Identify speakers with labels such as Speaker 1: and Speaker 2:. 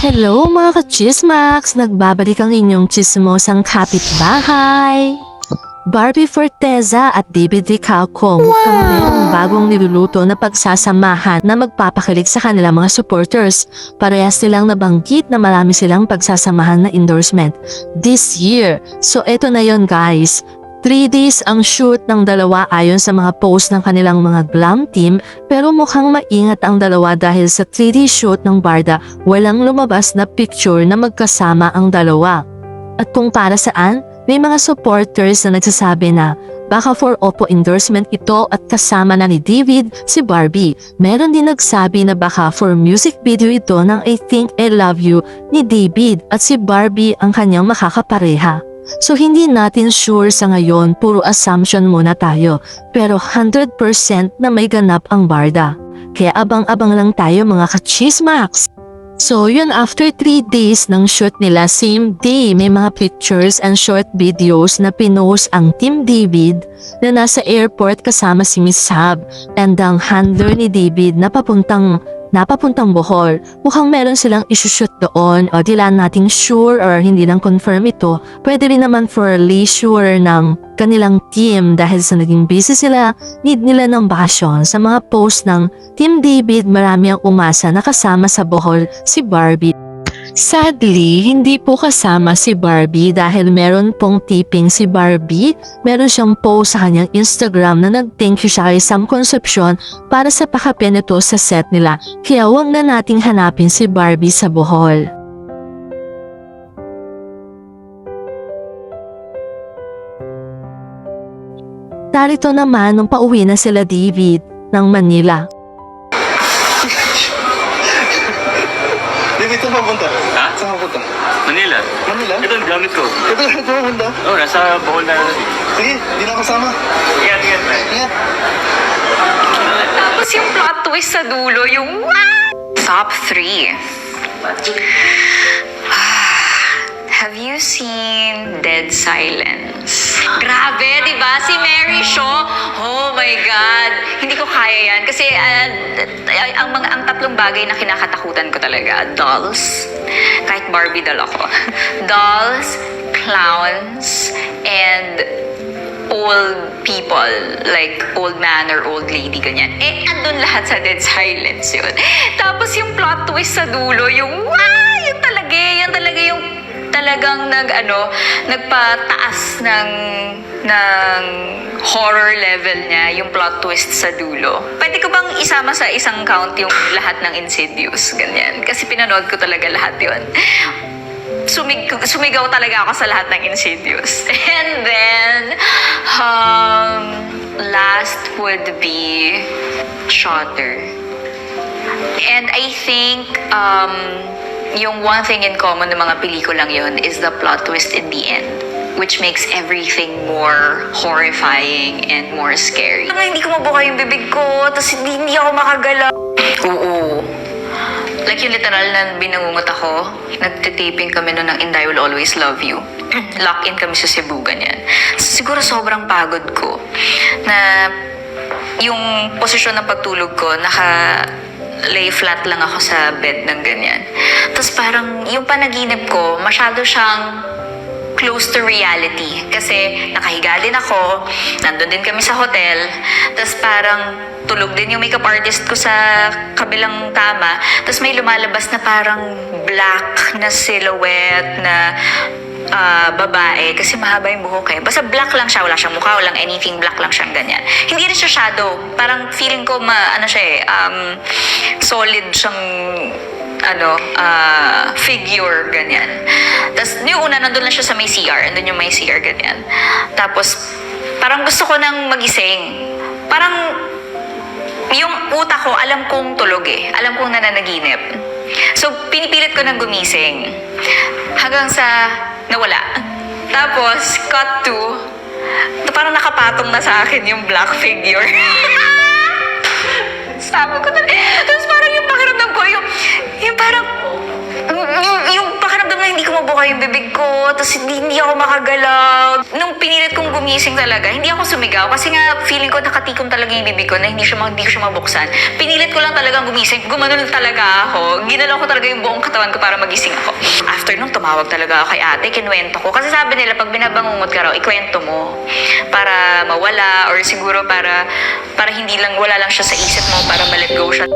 Speaker 1: Hello mga ka-chismax! Nagbabalik ang inyong chismosang kapitbahay. Barbie Forteza at David Ricalco mukhang mayroong bagong niluluto na pagsasamahan na magpapakilig sa kanilang mga supporters. Parehas silang nabanggit na marami silang pagsasamahan na endorsement this year. So eto na yon guys. 3 days ang shoot ng dalawa ayon sa mga post ng kanilang mga glam team, pero mukhang maingat ang dalawa dahil sa 3D shoot ng Barda walang lumabas na picture na magkasama ang dalawa. At kung para saan, may mga supporters na nagsasabi na baka for Oppo endorsement ito at kasama na ni David si Barbie. Meron din nagsabi na baka for music video ito ng I Think I Love You ni David at si Barbie ang kanyang makakapareha. So hindi natin sure sa ngayon, puro assumption muna tayo. Pero 100% na may ganap ang Barda. Kaya abang-abang lang tayo mga ka-chismax. So yun, after 3 days ng shoot nila, same day may mga pictures and short videos na pinost ang Team David na nasa airport kasama si Miss Sab and ang handler ni David na papuntang Bohol. Mukhang meron silang isushoot doon o di lang nating sure or hindi lang confirm ito. Pwede rin naman for leisure ng kanilang team dahil sa naging busy sila, need nila ng bakasyon. Sa mga post ng Team David, marami ang umasa na kasama sa Bohol si Barbie. Sadly, hindi po kasama si Barbie dahil meron pong tipping si Barbie. Meron siyang post sa kanyang Instagram na nag-thank you siya kay Sam Concepcion para sa pakape nito sa set nila. Kaya huwag na nating hanapin si Barbie sa Bohol. Narito naman nung pauwi na sila David ng Manila.
Speaker 2: David, saan papunta?
Speaker 3: Ha?
Speaker 2: Saan papunta?
Speaker 3: Manila.
Speaker 2: Manila?
Speaker 3: Ito ang gamit ko.
Speaker 2: Ito, papunta.
Speaker 3: Oo, nasa Bohol na.
Speaker 2: Sige, di na kasama.
Speaker 3: Ingat.
Speaker 2: Ingat.
Speaker 4: Tapos yung plot twist sa dulo, yung wow! Top 3. Have you seen Dead Silence? Grabe, di ba? Si Mary Shaw. Oh my God. Hindi ko kaya yan. Kasi ang tatlong bagay na kinakatakutan ko talaga. Dolls. Kahit Barbie doll ako. Dolls, clowns, and old people, like old man or old lady, ganyan. Andun lahat sa Dead Silence yun. Tapos yung plot twist sa dulo, yung wow! Yun talaga yung talagang nagpataas ng horror level niya, yung plot twist sa dulo. Pwede ko bang isama sa isang count yung lahat ng Insidious, ganyan? Kasi pinanood ko talaga lahat yun. Sumigaw talaga ako sa lahat ng Insidious. And then, last would be Shutter. And I think, yung one thing in common ng mga pelikulang yun is the plot twist in the end, which makes everything more horrifying and more scary. Hindi ko mabuka yung bibig ko, tapos hindi ako makagalaw. Oo. Like yung literal na binangungot ako, nagtitaping kami nun ng And I Will Always Love You. Lock-in kami sa Cebu, ganyan. Siguro sobrang pagod ko na yung posisyon ng pagtulog ko, lay flat lang ako sa bed ng ganyan. Tapos parang yung panaginip ko, masyado siyang close to reality. Kasi nakahiga din ako, nandun din kami sa hotel, tapos parang tulog din yung makeup artist ko sa kabilang kama, tapos may lumalabas na parang black na silhouette na babae, kasi mahaba yung buhok eh. Basta black lang siya, wala siyang mukha, walang anything, black lang siyang ganyan. Hindi rin siya shadow. Parang feeling ko solid siyang figure, ganyan. Tapos yung una, nandun lang siya sa may CR, nandun yung may CR, ganyan. Tapos parang gusto ko nang magising. Parang yung utak ko, alam kong tulog eh. Alam kong nananaginip. So pinipilit ko nang gumising. Hanggang sa nawala. Tapos, cut to, parang nakapatong na sa akin yung black figure. Sabi ko na, tapos parang yung pakiramdam ko, yung pakiramdam na hindi ko mabuka nagbubuka yung bibig ko, tapos hindi ako makagalaw. Nung pinilit kong gumising talaga, hindi ako sumigaw kasi nga feeling ko nakatikom talaga yung bibig ko na hindi ko siya mabuksan. Pinilit ko lang talagang gumising, gumanon talaga ako. Ginalaw ko talaga yung buong katawan ko para magising ako. After nung tumawag talaga ako kay ate, kinuwento ko. Kasi sabi nila, pag binabangungot ka raw, ikwento mo. Para mawala or siguro para hindi lang, wala lang siya sa isip mo, para ma-let go siya.